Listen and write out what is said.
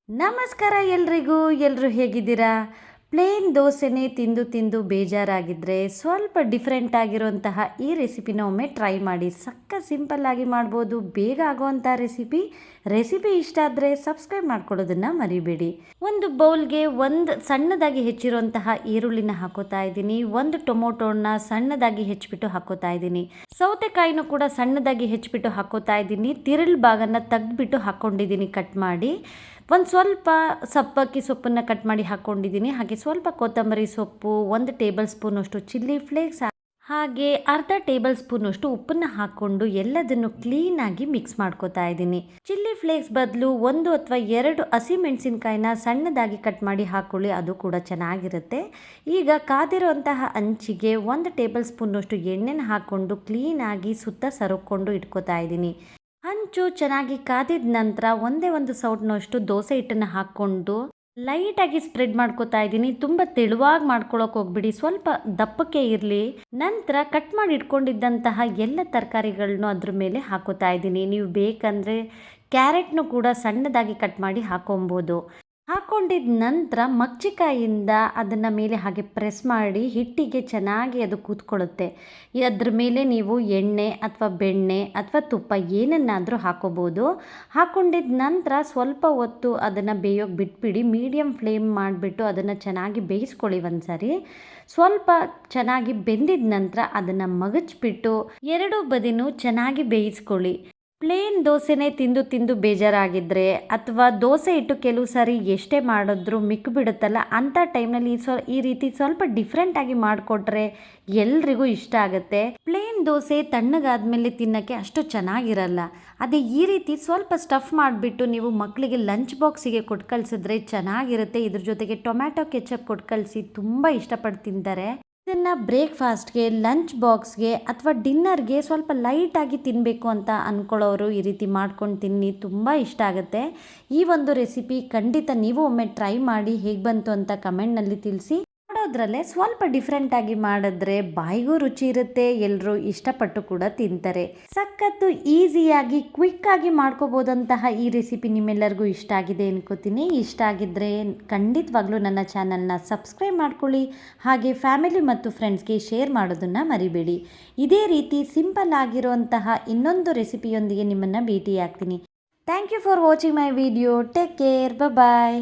ನಮಸ್ಕಾರ ಎಲ್ರಿಗೂ. ಎಲ್ಲರೂ ಹೇಗಿದ್ದೀರಾ? ಪ್ಲೇನ್ ದೋಸೆನೇ ತಿಂದು ತಿಂದು ಬೇಜಾರಾಗಿದ್ದರೆ ಸ್ವಲ್ಪ ಡಿಫ್ರೆಂಟ್ ಆಗಿರುವಂತಹ ಈ ರೆಸಿಪಿನ ಒಮ್ಮೆ ಟ್ರೈ ಮಾಡಿ. ಸಿಂಪಲ್ಲಾಗಿ ಮಾಡ್ಬೋದು, ಬೇಗ ಆಗೋವಂಥ ರೆಸಿಪಿ ಇಷ್ಟ ಆದರೆ ಸಬ್ಸ್ಕ್ರೈಬ್ ಮಾಡ್ಕೊಳ್ಳೋದನ್ನು ಮರಿಬೇಡಿ. ಒಂದು ಬೌಲ್ಗೆ ಒಂದು ಸಣ್ಣದಾಗಿ ಹೆಚ್ಚಿರುವಂತಹ ಈರುಳ್ಳಿನ ಹಾಕೋತಾ ಇದ್ದೀನಿ. ಒಂದು ಟೊಮೊಟೊನ ಸಣ್ಣದಾಗಿ ಹೆಚ್ಚಿಬಿಟ್ಟು ಹಾಕೋತಾ ಇದ್ದೀನಿ. ಸೌತೆಕಾಯಿನೂ ಕೂಡ ಸಣ್ಣದಾಗಿ ಹೆಚ್ಚಿಬಿಟ್ಟು ಹಾಕೋತಾ ಇದ್ದೀನಿ. ತಿರುಳು ಭಾಗನ ತೆಗೆದ್ಬಿಟ್ಟು ಹಾಕ್ಕೊಂಡಿದ್ದೀನಿ ಕಟ್ ಮಾಡಿ. ಒಂದು ಸ್ವಲ್ಪ ಸಬ್ಬಕ್ಕಿ ಸೊಪ್ಪನ್ನು ಕಟ್ ಮಾಡಿ ಹಾಕ್ಕೊಂಡಿದ್ದೀನಿ. ಹಾಗೆ ಸ್ವಲ್ಪ ಕೊತ್ತಂಬರಿ ಸೊಪ್ಪು, 1 ಟೇಬಲ್ ಸ್ಪೂನಷ್ಟು ಚಿಲ್ಲಿ ಫ್ಲೇಕ್ಸ್, ಹಾಗೆ ಅರ್ಧ ಟೇಬಲ್ ಸ್ಪೂನಷ್ಟು ಉಪ್ಪನ್ನು ಹಾಕ್ಕೊಂಡು ಎಲ್ಲದನ್ನು ಕ್ಲೀನಾಗಿ ಮಿಕ್ಸ್ ಮಾಡ್ಕೋತಾ ಇದ್ದೀನಿ. ಚಿಲ್ಲಿ ಫ್ಲೇಕ್ಸ್ ಬದಲು 1 ಅಥವಾ 2 ಹಸಿಮೆಣಸಿನ್ಕಾಯಿನ ಸಣ್ಣದಾಗಿ ಕಟ್ ಮಾಡಿ ಹಾಕ್ಕೊಳ್ಳಿ, ಅದು ಕೂಡ ಚೆನ್ನಾಗಿರುತ್ತೆ. ಈಗ ಕಾದಿರುವಂತಹ ಹಂಚಿಗೆ 1 ಟೇಬಲ್ ಸ್ಪೂನಷ್ಟು ಎಣ್ಣೆನ ಹಾಕ್ಕೊಂಡು ಕ್ಲೀನಾಗಿ ಸುತ್ತ ಸರಕೊಂಡು ಇಟ್ಕೋತಾ ಇದ್ದೀನಿ. ಹಂಚು ಚೆನ್ನಾಗಿ ಕಾದಿದ ನಂತರ ಒಂದೇ ಒಂದು ಸೌಟ್ನಷ್ಟು ದೋಸೆ ಹಿಟ್ಟನ್ನು ಹಾಕ್ಕೊಂಡು ಲೈಟಾಗಿ ಸ್ಪ್ರೆಡ್ ಮಾಡ್ಕೋತಾ ಇದ್ದೀನಿ. ತುಂಬ ತೆಳುವಾಗಿ ಮಾಡ್ಕೊಳಕ್ಕೆ ಹೋಗ್ಬಿಡಿ, ಸ್ವಲ್ಪ ದಪ್ಪಕ್ಕೆ ಇರಲಿ. ನಂತರ ಕಟ್ ಮಾಡಿ ಇಟ್ಕೊಂಡಿದ್ದಂತಹ ಎಲ್ಲ ತರಕಾರಿಗಳನ್ನೂ ಅದ್ರ ಮೇಲೆ ಹಾಕೋತಾ ಇದ್ದೀನಿ. ನೀವು ಬೇಕಂದರೆ ಕ್ಯಾರೆಟ್ನು ಕೂಡ ಸಣ್ಣದಾಗಿ ಕಟ್ ಮಾಡಿ ಹಾಕೊಬೋದು. ಹಾಕ್ಕೊಂಡಿದ ನಂತರ ಮಗ್ಚಿಕಾಯಿಂದ ಅದನ್ನು ಮೇಲೆ ಹಾಗೆ ಪ್ರೆಸ್ ಮಾಡಿ ಹಿಟ್ಟಿಗೆ ಚೆನ್ನಾಗಿ ಅದು ಕೂತ್ಕೊಳ್ಳುತ್ತೆ. ಅದ್ರ ಮೇಲೆ ನೀವು ಎಣ್ಣೆ ಅಥವಾ ಬೆಣ್ಣೆ ಅಥವಾ ತುಪ್ಪ ಏನನ್ನಾದರೂ ಹಾಕೋಬೋದು. ಹಾಕ್ಕೊಂಡಿದ ನಂತರ ಸ್ವಲ್ಪ ಹೊತ್ತು ಅದನ್ನು ಬೇಯೋಕೆ ಬಿಟ್ಬಿಡಿ. ಮೀಡಿಯಮ್ ಫ್ಲೇಮ್ ಮಾಡಿಬಿಟ್ಟು ಅದನ್ನು ಚೆನ್ನಾಗಿ ಬೇಯಿಸ್ಕೊಳ್ಳಿ ಒಂದ್ಸರಿ. ಸ್ವಲ್ಪ ಚೆನ್ನಾಗಿ ಬೆಂದಿದ ನಂತರ ಅದನ್ನು ಮಗಚ್ಬಿಟ್ಟು ಎರಡೂ ಬದಿನೂ ಚೆನ್ನಾಗಿ ಬೇಯಿಸ್ಕೊಳ್ಳಿ. ಪ್ಲೇನ್ ದೋಸೆನೇ ತಿಂದು ತಿಂದು ಬೇಜಾರಾಗಿದ್ದರೆ ಅಥವಾ ದೋಸೆ ಇಟ್ಟು ಕೆಲವು ಸಾರಿ ಎಷ್ಟೇ ಮಾಡಿದ್ರೂ ಮಿಕ್ಕಿಬಿಡುತ್ತಲ್ಲ, ಅಂಥ ಟೈಮ್ನಲ್ಲಿ ಈ ರೀತಿ ಸ್ವಲ್ಪ ಡಿಫ್ರೆಂಟಾಗಿ ಮಾಡಿಕೊಟ್ರೆ ಎಲ್ರಿಗೂ ಇಷ್ಟ ಆಗುತ್ತೆ. ಪ್ಲೇನ್ ದೋಸೆ ತಣ್ಣಗಾದ್ಮೇಲೆ ತಿನ್ನೋಕ್ಕೆ ಅಷ್ಟು ಚೆನ್ನಾಗಿರಲ್ಲ. ಅದೇ ಈ ರೀತಿ ಸ್ವಲ್ಪ ಸ್ಟಫ್ ಮಾಡಿಬಿಟ್ಟು ನೀವು ಮಕ್ಕಳಿಗೆ ಲಂಚ್ ಬಾಕ್ಸಿಗೆ ಕೊಟ್ಟು ಕಳಿಸಿದ್ರೆ ಚೆನ್ನಾಗಿರುತ್ತೆ. ಇದ್ರ ಜೊತೆಗೆ ಟೊಮ್ಯಾಟೊ ಕೆಚಪ್ ಕೊಟ್ಟು ಕಳಿಸಿ ತುಂಬ ಇಷ್ಟಪಟ್ಟು ತಿಂತಾರೆ. ಇದನ್ನು ಬ್ರೇಕ್ಫಾಸ್ಟ್ಗೆ, ಲಂಚ್ ಬಾಕ್ಸ್ಗೆ ಅಥವಾ ಡಿನ್ನರ್ಗೆ ಸ್ವಲ್ಪ ಲೈಟಾಗಿ ತಿನ್ನಬೇಕು ಅಂತ ಅಂದ್ಕೊಳ್ಳೋರು ಈ ರೀತಿ ಮಾಡ್ಕೊಂಡು ತಿನ್ನಿ, ತುಂಬ ಇಷ್ಟ ಆಗುತ್ತೆ. ಈ ಒಂದು ರೆಸಿಪಿ ಖಂಡಿತ ನೀವು ಒಮ್ಮೆ ಟ್ರೈ ಮಾಡಿ, ಹೇಗೆ ಬಂತು ಅಂತ ಕಮೆಂಟ್ನಲ್ಲಿ ತಿಳಿಸಿ. ಮಾಡೋದ್ರಲ್ಲೇ ಸ್ವಲ್ಪ ಡಿಫ್ರೆಂಟಾಗಿ ಮಾಡಿದ್ರೆ ಬಾಯಿಗೂ ರುಚಿ ಇರುತ್ತೆ, ಎಲ್ಲರೂ ಇಷ್ಟಪಟ್ಟು ಕೂಡ ತಿಂತಾರೆ. ಸಖತ್ತು ಈಸಿಯಾಗಿ ಕ್ವಿಕ್ಕಾಗಿ ಮಾಡ್ಕೋಬೋದಂತಹ ಈ ರೆಸಿಪಿ ನಿಮ್ಮೆಲ್ಲರಿಗೂ ಇಷ್ಟ ಆಗಿದೆ ಅನ್ಕೋತೀನಿ. ಇಷ್ಟ ಆಗಿದ್ದರೆ ಖಂಡಿತವಾಗ್ಲೂ ನನ್ನ ಚಾನಲ್ನ ಸಬ್ಸ್ಕ್ರೈಬ್ ಮಾಡ್ಕೊಳ್ಳಿ. ಹಾಗೆ ಫ್ಯಾಮಿಲಿ ಮತ್ತು ಫ್ರೆಂಡ್ಸ್ಗೆ ಶೇರ್ ಮಾಡೋದನ್ನು ಮರಿಬೇಡಿ. ಇದೇ ರೀತಿ ಸಿಂಪಲ್ ಆಗಿರುವಂತಹ ಇನ್ನೊಂದು ರೆಸಿಪಿಯೊಂದಿಗೆ ನಿಮ್ಮನ್ನು ಭೇಟಿ ಆಗ್ತೀನಿ. Thank you for watching my video. Take care. Bye.